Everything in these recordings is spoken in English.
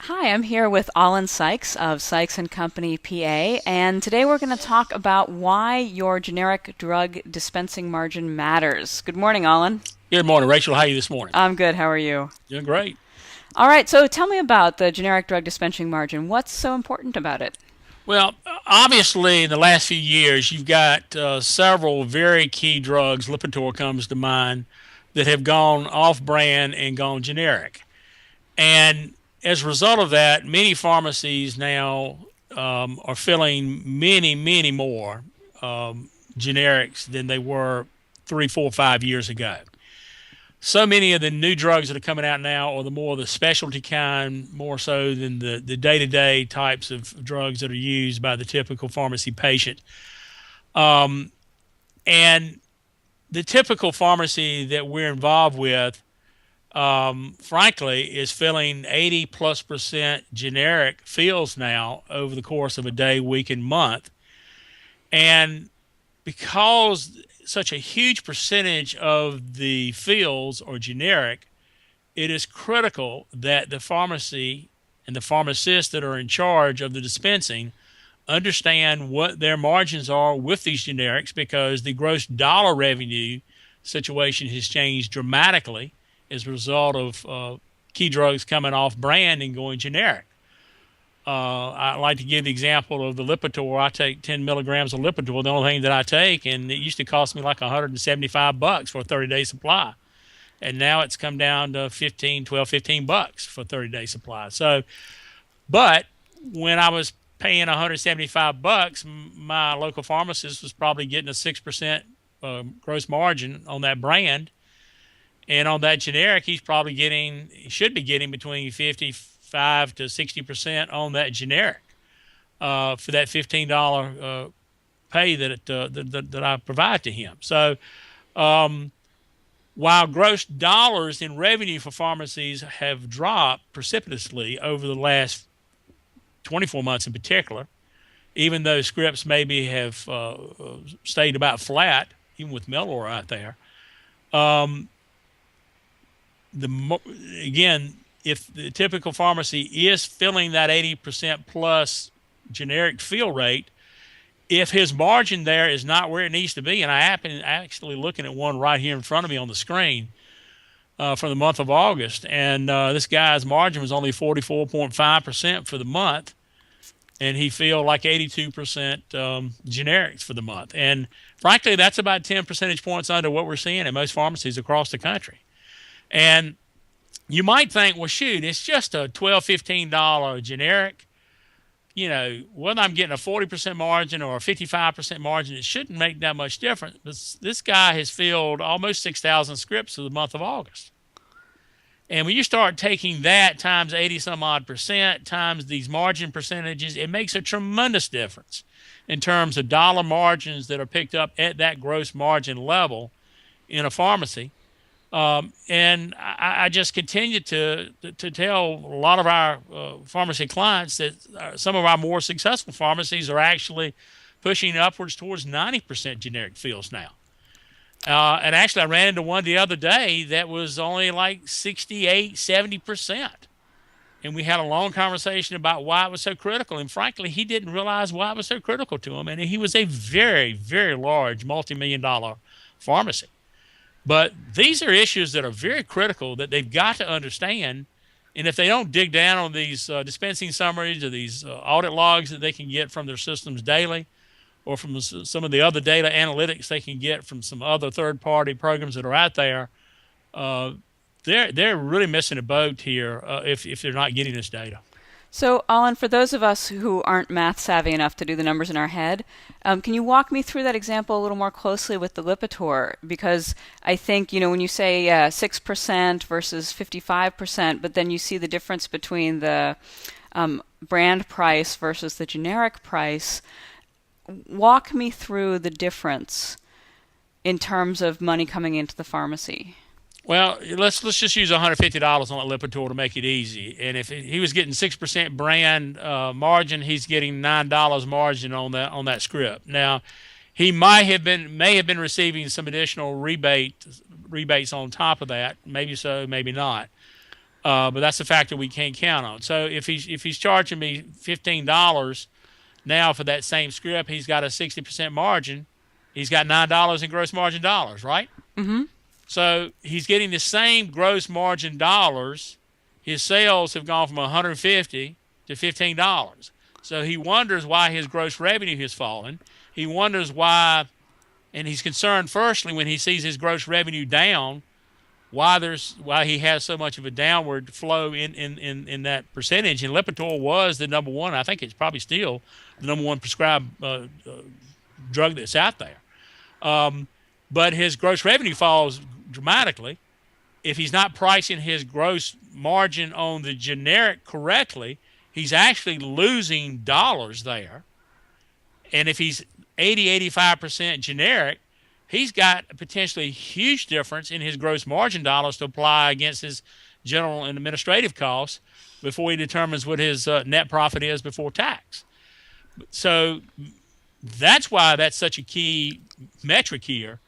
Hi, I'm here with Alan Sykes of Sykes and Company PA, and today we're going to talk about why your generic drug dispensing margin matters. Good morning, Alan. Good morning, Rachel. How are you this morning? I'm good. How are you? Doing great. All right, so tell me about the generic drug dispensing margin. What's so important about it? Well, obviously, in the last few years, you've got several very key drugs. Lipitor comes to mind that have gone off-brand and gone generic. And as a result of that, many pharmacies now are filling many, many more generics than they were 3, 4, 5 years ago. So many of the new drugs that are coming out now are the more the specialty kind, more so than the day-to-day types of drugs that are used by the typical pharmacy patient. Um, and the typical pharmacy that we're involved with, frankly, is filling 80 plus percent generic fills now over the course of a day, week, and month. And because such a huge percentage of the fills are generic, it is critical that the pharmacy and the pharmacists that are in charge of the dispensing understand what their margins are with these generics, because the gross dollar revenue situation has changed dramatically as a result of key drugs coming off brand and going generic. I like to give the example of the Lipitor. I take 10 milligrams of Lipitor, the only thing that I take, and it used to cost me like $175 for a 30-day supply. And now it's come down to 15, 12, 15 bucks for a 30-day supply. So, but when I was paying 175 bucks, my local pharmacist was probably getting a 6% gross margin on that brand. And on that generic, he should be getting between 55 to 60% on that generic for that $15 pay that I provide to him. So, while gross dollars in revenue for pharmacies have dropped precipitously over the last 24 months in particular, even though scripts maybe have stayed about flat, even with mail order out there, um, the again, if the typical pharmacy is filling that 80% plus generic fill rate, if his margin there is not where it needs to be, and I happen actually looking at one right here in front of me on the screen for the month of August, and this guy's margin was only 44.5% for the month, and he filled like 82% generics for the month. And frankly, that's about 10 percentage points under what we're seeing in most pharmacies across the country. And you might think, well, shoot, it's just a $12, $15 generic. Whether I'm getting a 40% margin or a 55% margin, it shouldn't make that much difference. But this guy has filled almost 6,000 scripts for the month of August. And when you start taking that times 80 some odd percent times these margin percentages, it makes a tremendous difference in terms of dollar margins that are picked up at that gross margin level in a pharmacy. And I just continue to tell a lot of our pharmacy clients that some of our more successful pharmacies are actually pushing upwards towards 90% generic fills now. And actually, I ran into one the other day that was only like 68, 70%. And we had a long conversation about why it was so critical. And frankly, he didn't realize why it was so critical to him. And he was a very, very large multi-million dollar pharmacy. But these are issues that are very critical that they've got to understand. And if they don't dig down on these dispensing summaries or these audit logs that they can get from their systems daily, or from some of the other data analytics they can get from some other third-party programs that are out there, they're really missing a boat here if they're not getting this data. So, Alan, for those of us who aren't math savvy enough to do the numbers in our head, can you walk me through that example a little more closely with the Lipitor? Because I think, when you say 6% versus 55%, but then you see the difference between the brand price versus the generic price, walk me through the difference in terms of money coming into the pharmacy. Well, let's just use $150 on that Lipitor to make it easy. And if he was getting 6% brand margin, he's getting $9 margin on that script. Now, he may have been receiving some additional rebates on top of that. Maybe so, maybe not. But that's a factor we can't count on. So if he's charging me $15 now for that same script, he's got a 60% margin. He's got $9 in gross margin dollars, right? Mm-hmm. So he's getting the same gross margin dollars. His sales have gone from 150 to $15. So he wonders why his gross revenue has fallen. He wonders why, and he's concerned firstly when he sees his gross revenue down, why he has so much of a downward flow in that percentage. And Lipitor was the number one. I think it's probably still the number one prescribed drug that's out there. But his gross revenue falls dramatically. If he's not pricing his gross margin on the generic correctly, he's actually losing dollars there. And if he's 85% generic, he's got a potentially huge difference in his gross margin dollars to apply against his general and administrative costs before he determines what his net profit is before tax. So that's why that's such a key metric here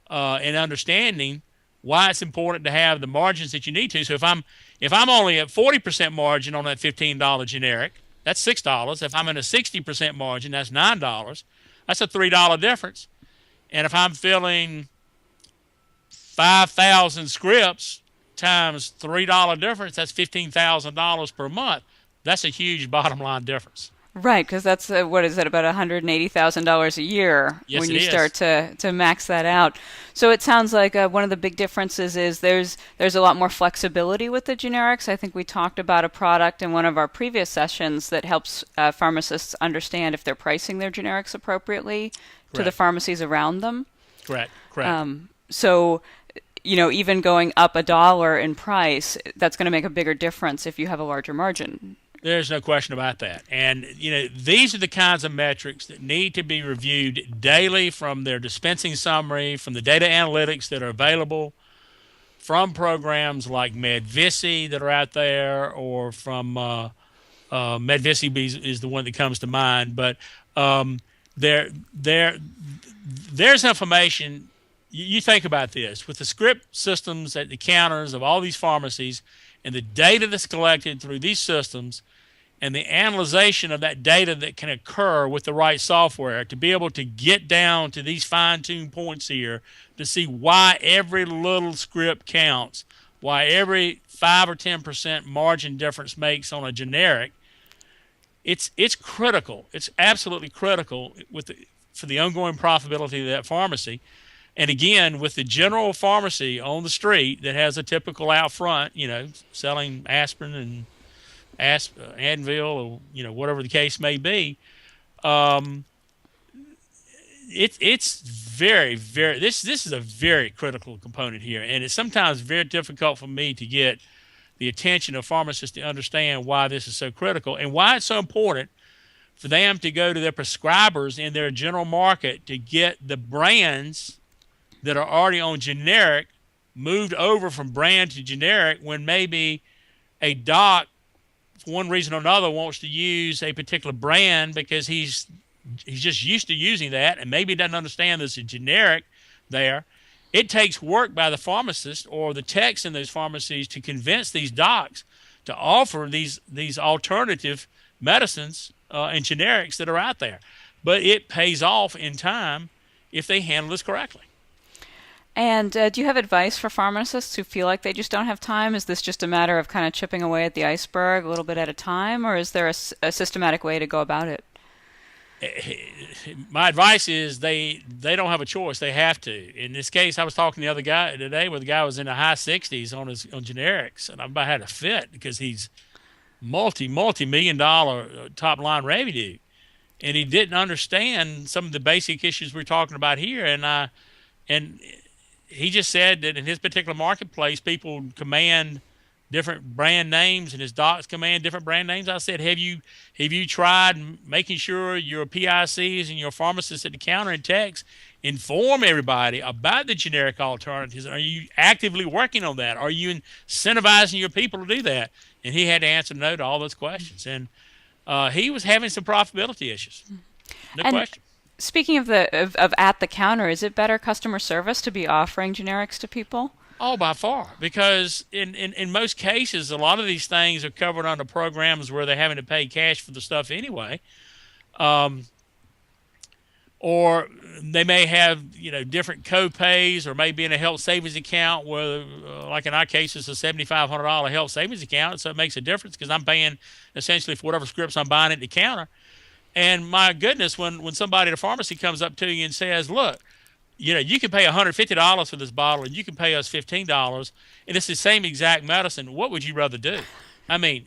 in understanding why it's important to have the margins that you need to. So if I'm only at 40% margin on that $15 generic, that's $6. If I'm in a 60% margin, that's $9. That's a $3 difference. And if I'm filling 5,000 scripts times $3 difference, that's $15,000 per month. That's a huge bottom line difference. Right, because that's what is it, about $180,000 a year Yes, when it you is. start to max that out. So it sounds like one of the big differences is there's a lot more flexibility with the generics. I think we talked about a product in one of our previous sessions that helps pharmacists understand if they're pricing their generics appropriately to the Correct. pharmacies around them. Correct. Correct. So, even going up $1 in price, that's going to make a bigger difference if you have a larger margin. There's no question about that. And, these are the kinds of metrics that need to be reviewed daily from their dispensing summary, from the data analytics that are available, from programs like MedVisi that are out there, or from MedVisi is the one that comes to mind. But there's information. You think about this. With the script systems at the counters of all these pharmacies and the data that's collected through these systems, and the analyzation of that data that can occur with the right software to be able to get down to these fine-tuned points here to see why every little script counts, why every 5 or 10% margin difference makes on a generic, it's critical. It's absolutely critical for the ongoing profitability of that pharmacy. And again, with the general pharmacy on the street that has a typical out front, selling aspirin and Advil, or whatever the case may be, it's very, very. This is a very critical component here, and it's sometimes very difficult for me to get the attention of pharmacists to understand why this is so critical and why it's so important for them to go to their prescribers in their general market to get the brands that are already on generic moved over from brand to generic when maybe a doc, for one reason or another, wants to use a particular brand because he's just used to using that and maybe doesn't understand there's a generic there. It takes work by the pharmacist or the techs in those pharmacies to convince these docs to offer these alternative medicines and generics that are out there. But it pays off in time if they handle this correctly. And do you have advice for pharmacists who feel like they just don't have time? Is this just a matter of kind of chipping away at the iceberg a little bit at a time, or is there a systematic way to go about it? My advice is they don't have a choice. They have to. In this case, I was talking to the other guy today where the guy was in the high 60s on generics, and I about had a fit because he's multi-million dollar top line revenue, and he didn't understand some of the basic issues we're talking about here. And he just said that in his particular marketplace, people command different brand names, and his docs command different brand names. I said, have you tried making sure your PICs and your pharmacists at the counter and techs inform everybody about the generic alternatives? Are you actively working on that? Are you incentivizing your people to do that? And he had to answer no to all those questions. And he was having some profitability issues. No question. Speaking of at the counter, is it better customer service to be offering generics to people? Oh, by far, because in most cases, a lot of these things are covered under programs where they're having to pay cash for the stuff anyway. Um, or they may have different co-pays, or maybe in a health savings account where like in our case it's a $7,500 health savings account, so it makes a difference because I'm paying essentially for whatever scripts I'm buying at the counter. And my goodness, when somebody at a pharmacy comes up to you and says, look, you can pay $150 for this bottle and you can pay us $15, and it's the same exact medicine, what would you rather do? I mean,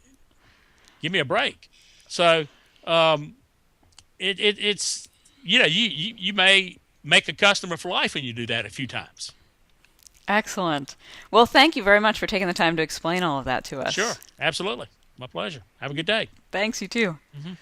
give me a break. So um, it's you may make a customer for life when you do that a few times. Excellent. Well, thank you very much for taking the time to explain all of that to Sure, us. absolutely, my pleasure. Have a good day. Thanks, you too. Mhm.